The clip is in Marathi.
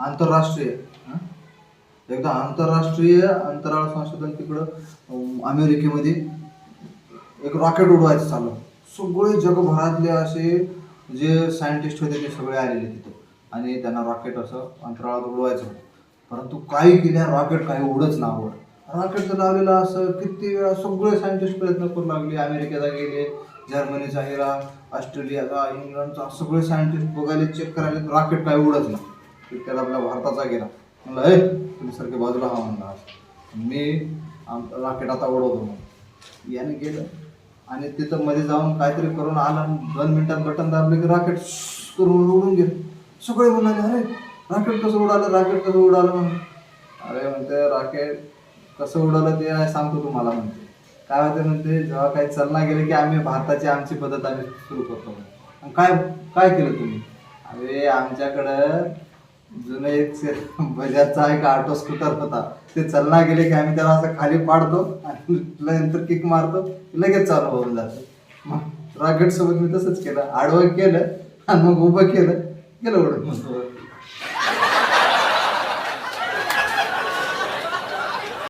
आंतरराष्ट्रीय हं? एकदा आंतरराष्ट्रीय अंतराळ संशोधन तिकडं अमेरिकेमध्ये एक रॉकेट उडवायचं चाललं. सगळे जगभरातले असे जे सायंटिस्ट होते ते सगळे आलेले तिथे आणि त्यांना रॉकेट असं अंतराळात उडवायचं होतं. परंतु काही केल्या रॉकेट काही उडच ना वर. रॉकेट तर लावलेलं असं किती वेळा सगळे सायंटिस्ट प्रयत्न करू लागले. अमेरिकेला गेले, जर्मनीचा गेला, ऑस्ट्रेलियाचा, इंग्लंडचा सगळे सायंटिस्ट बघायला चेक करायला रॉकेट काही उडत नाही. त्याला आपल्या भारताचा गेला. म्हणलं ए तुम्ही सारखे बाजूला हा म्हणला मी रॉकेट आता उडवतो म्हणून. याने गेलं आणि तिथं मध्ये जाऊन काहीतरी करून आला. 2 मिनिटात बटन दाबले की रॉकेट करून उडून गेलं. सगळे म्हणाले अरे रॉकेट कसं उडालं, रॉकेट कसं उडालं म्हणून. अरे म्हणते रॉकेट कसं उडालं ते नाही सांगतो तुम्हाला म्हणते. काय होते म्हणते जेव्हा काही चलना गेले की आम्ही भारताची आमची पद्धत आम्ही सुरू करतो. आणि काय काय केलं तुम्ही? अरे आमच्याकडं जुनं एक बजाजचा एक ऑटो स्कूटर होता. ते चलना गेले की आम्ही त्याला असं खाली पाडतो आणि नंतर किक मारतो लगेच चालू होऊन जातं. मग रॉकेट सोबत मी तसंच केलं. आडवं केलं आणि मग उभं केलं गेलं उडत.